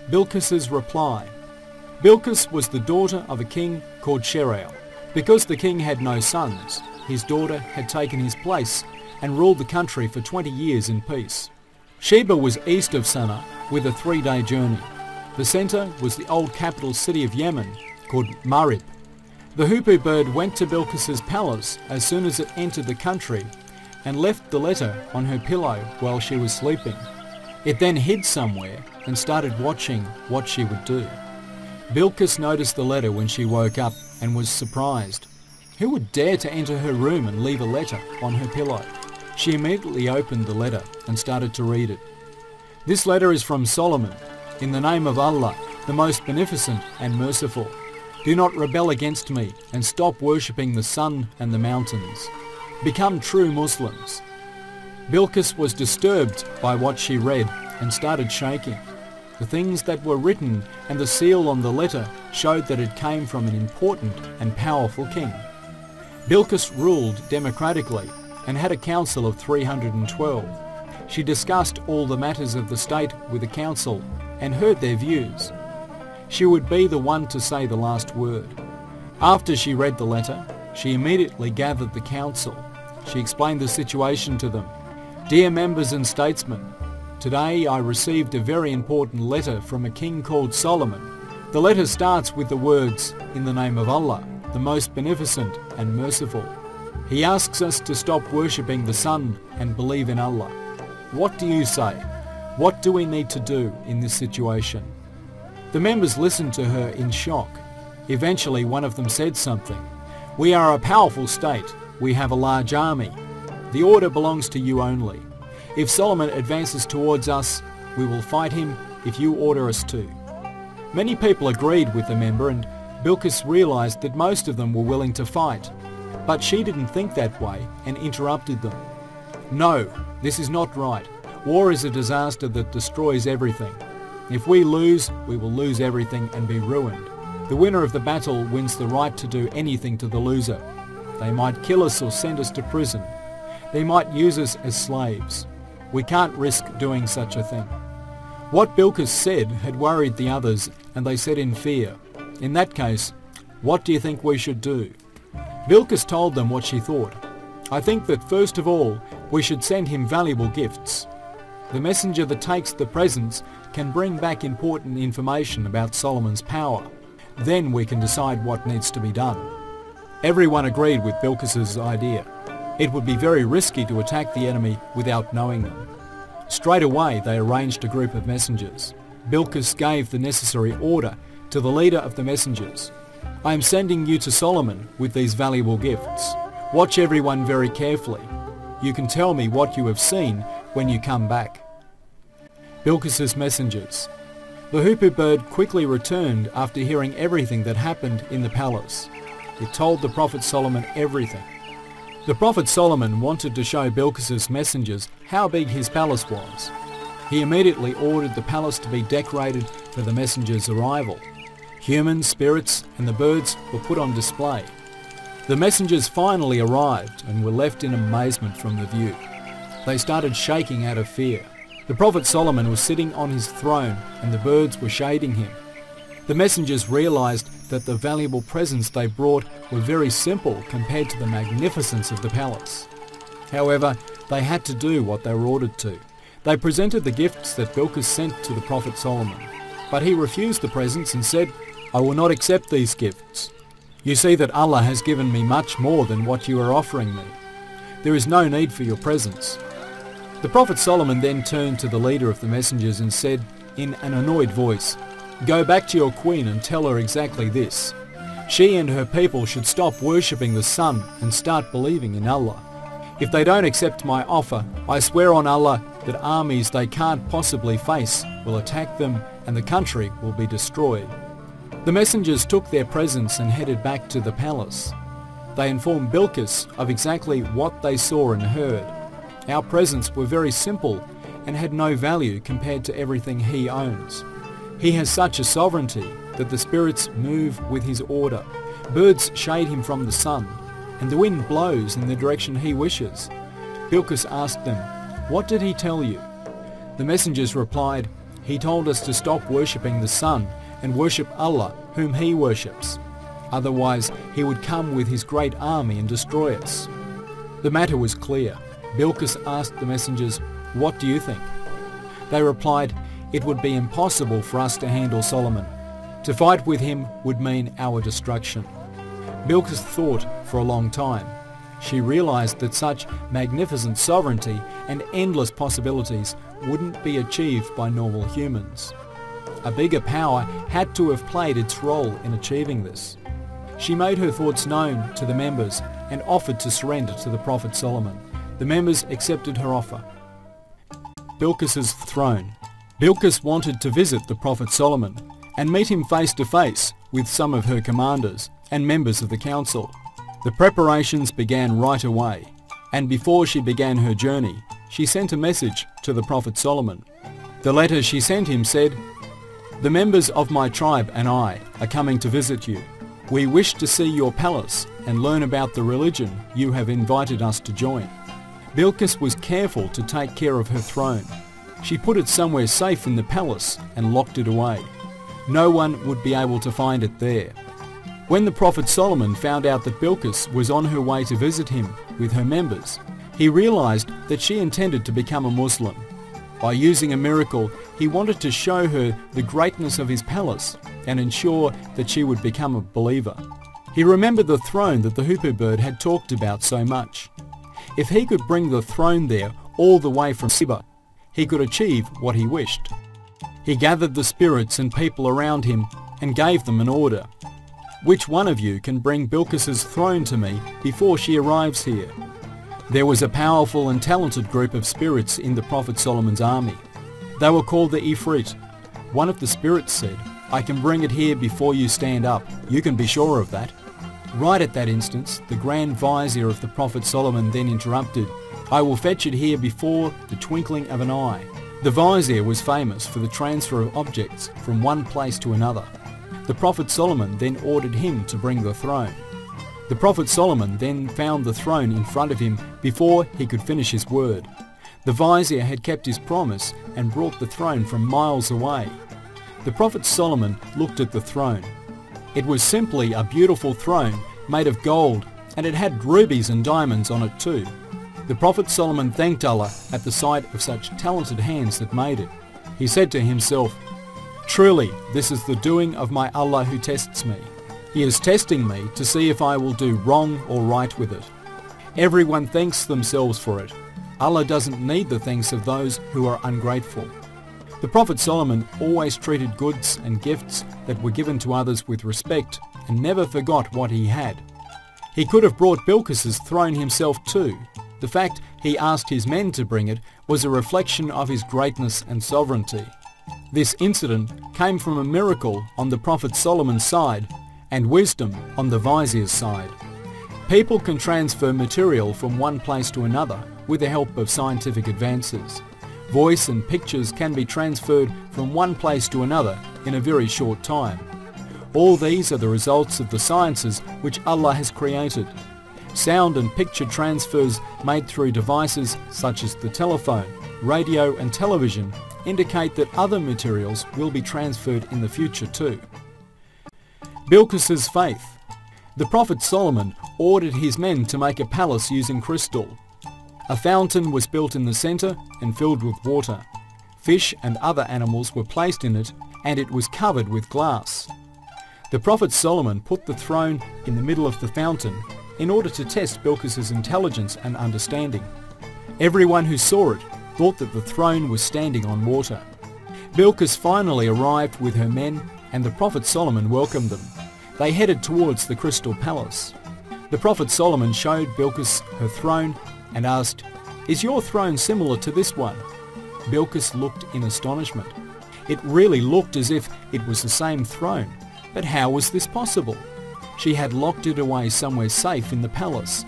Bilkis's reply. Bilkis was the daughter of a king called Sherael. Because the king had no sons, his daughter had taken his place and ruled the country for 20 years in peace. Sheba was east of Sana'a with a 3-day journey. The centre was the old capital city of Yemen called Marib. The hoopoe bird went to Bilkis's palace as soon as it entered the country and left the letter on her pillow while she was sleeping. It then hid somewhere and started watching what she would do. Bilkis noticed the letter when she woke up and was surprised. Who would dare to enter her room and leave a letter on her pillow? She immediately opened the letter and started to read it. This letter is from Solomon. In the name of Allah, the most beneficent and merciful. Do not rebel against me and stop worshipping the sun and the mountains. Become true Muslims. Bilkis was disturbed by what she read and started shaking. The things that were written and the seal on the letter showed that it came from an important and powerful king. Bilkis ruled democratically and had a council of 312. She discussed all the matters of the state with the council and heard their views. She would be the one to say the last word. After she read the letter, she immediately gathered the council. She explained the situation to them. Dear members and statesmen, today I received a very important letter from a king called Solomon. The letter starts with the words, in the name of Allah, the most beneficent and merciful. He asks us to stop worshipping the sun and believe in Allah. What do you say? What do we need to do in this situation? The members listened to her in shock. Eventually one of them said something. We are a powerful state. We have a large army. The order belongs to you only. If Solomon advances towards us, we will fight him if you order us to. Many people agreed with the member, and Bilkis realized that most of them were willing to fight. But she didn't think that way and interrupted them. No, this is not right. War is a disaster that destroys everything. If we lose, we will lose everything and be ruined. The winner of the battle wins the right to do anything to the loser. They might kill us or send us to prison. They might use us as slaves. We can't risk doing such a thing. What Bilkis said had worried the others, and they said in fear, in that case, what do you think we should do? Bilkis told them what she thought. I think that first of all, we should send him valuable gifts. The messenger that takes the presents can bring back important information about Solomon's power. Then we can decide what needs to be done. Everyone agreed with Bilkis's idea. It would be very risky to attack the enemy without knowing them. Straight away they arranged a group of messengers. Bilkis gave the necessary order to the leader of the messengers. I am sending you to Solomon with these valuable gifts. Watch everyone very carefully. You can tell me what you have seen when you come back. Bilkis's messengers. The hoopoe bird quickly returned after hearing everything that happened in the palace. It told the Prophet Solomon everything. The Prophet Solomon wanted to show Bilkis's messengers how big his palace was. He immediately ordered the palace to be decorated for the messenger's arrival. Humans, spirits and the birds were put on display. The messengers finally arrived and were left in amazement from the view. They started shaking out of fear. The Prophet Solomon was sitting on his throne and the birds were shading him. The messengers realized that the valuable presents they brought were very simple compared to the magnificence of the palace. However, they had to do what they were ordered to. They presented the gifts that Bilkis sent to the Prophet Solomon, but he refused the presents and said, I will not accept these gifts. You see that Allah has given me much more than what you are offering me. There is no need for your presents. The Prophet Solomon then turned to the leader of the messengers and said, in an annoyed voice, Go back to your queen and tell her exactly this. She and her people should stop worshipping the sun and start believing in Allah. If they don't accept my offer, I swear on Allah that armies they can't possibly face will attack them and the country will be destroyed. The messengers took their presents and headed back to the palace. They informed Bilkis of exactly what they saw and heard. Our presents were very simple and had no value compared to everything he owns. He has such a sovereignty that the spirits move with his order. Birds shade him from the sun, and the wind blows in the direction he wishes. Bilkis asked them, What did he tell you? The messengers replied, He told us to stop worshipping the sun and worship Allah, whom he worships. Otherwise, he would come with his great army and destroy us." The matter was clear. Bilkis asked the messengers, "What do you think?" They replied, "It would be impossible for us to handle Solomon. To fight with him would mean our destruction." Bilkis thought for a long time. She realized that such magnificent sovereignty and endless possibilities wouldn't be achieved by normal humans. A bigger power had to have played its role in achieving this. She made her thoughts known to the members and offered to surrender to the Prophet Solomon. The members accepted her offer. Bilkis's throne. Bilkis wanted to visit the Prophet Solomon and meet him face to face with some of her commanders and members of the council. The preparations began right away, and before she began her journey, she sent a message to the Prophet Solomon. The letter she sent him said, "The members of my tribe and I are coming to visit you. We wish to see your palace and learn about the religion you have invited us to join." Bilkis was careful to take care of her throne. She put it somewhere safe in the palace and locked it away. No one would be able to find it there. When the Prophet Solomon found out that Bilkis was on her way to visit him with her members, he realized that she intended to become a Muslim. By using a miracle, he wanted to show her the greatness of his palace and ensure that she would become a believer. He remembered the throne that the hoopoe bird had talked about so much. If he could bring the throne there all the way from Sheba, he could achieve what he wished. He gathered the spirits and people around him and gave them an order. "Which one of you can bring Bilkis's throne to me before she arrives here?" There was a powerful and talented group of spirits in the Prophet Solomon's army. They were called the Ifrit. One of the spirits said, "I can bring it here before you stand up. You can be sure of that." Right at that instant, the Grand Vizier of the Prophet Solomon then interrupted, "I will fetch it here before the twinkling of an eye." The Vizier was famous for the transfer of objects from one place to another. The Prophet Solomon then ordered him to bring the throne. The Prophet Solomon then found the throne in front of him before he could finish his word. The Vizier had kept his promise and brought the throne from miles away. The Prophet Solomon looked at the throne. It was simply a beautiful throne made of gold, and it had rubies and diamonds on it too. The Prophet Solomon thanked Allah at the sight of such talented hands that made it. He said to himself, "Truly, this is the doing of my Allah who tests me. He is testing me to see if I will do wrong or right with it. Everyone thanks themselves for it. Allah doesn't need the thanks of those who are ungrateful." The Prophet Solomon always treated goods and gifts that were given to others with respect and never forgot what he had. He could have brought Bilkis's throne himself too. The fact he asked his men to bring it was a reflection of his greatness and sovereignty. This incident came from a miracle on the Prophet Solomon's side and wisdom on the Vizier's side. People can transfer material from one place to another with the help of scientific advances. Voice and pictures can be transferred from one place to another in a very short time. All these are the results of the sciences which Allah has created. Sound and picture transfers made through devices such as the telephone, radio and television indicate that other materials will be transferred in the future too. Bilkis's faith. The Prophet Solomon ordered his men to make a palace using crystal. A fountain was built in the centre and filled with water. Fish and other animals were placed in it, and it was covered with glass. The Prophet Solomon put the throne in the middle of the fountain in order to test Bilkis's intelligence and understanding. Everyone who saw it thought that the throne was standing on water. Bilkis finally arrived with her men, and the Prophet Solomon welcomed them. They headed towards the Crystal Palace. The Prophet Solomon showed Bilkis her throne and asked, "Is your throne similar to this one?" Bilkis looked in astonishment. It really looked as if it was the same throne, but how was this possible? She had locked it away somewhere safe in the palace.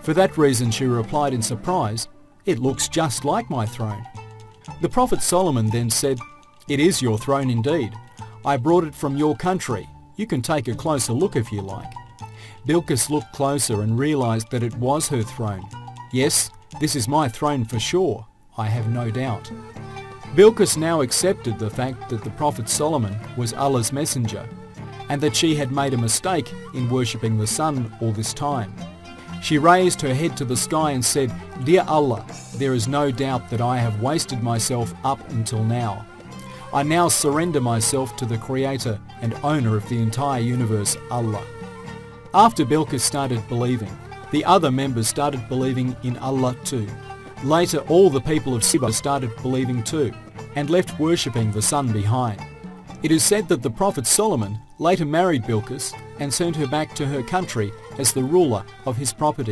For that reason, she replied in surprise, "It looks just like my throne." The Prophet Solomon then said, "It is your throne indeed. I brought it from your country. You can take a closer look if you like." Bilkis looked closer and realized that it was her throne. "Yes, this is my throne for sure, I have no doubt." Bilkis now accepted the fact that the Prophet Solomon was Allah's messenger and that she had made a mistake in worshipping the sun all this time. She raised her head to the sky and said, "Dear Allah, there is no doubt that I have wasted myself up until now. I now surrender myself to the Creator and owner of the entire universe, Allah." After Bilkis started believing, the other members started believing in Allah too. Later, all the people of Seba started believing too, and left worshipping the sun behind. It is said that the Prophet Solomon later married Bilkis and sent her back to her country as the ruler of his property.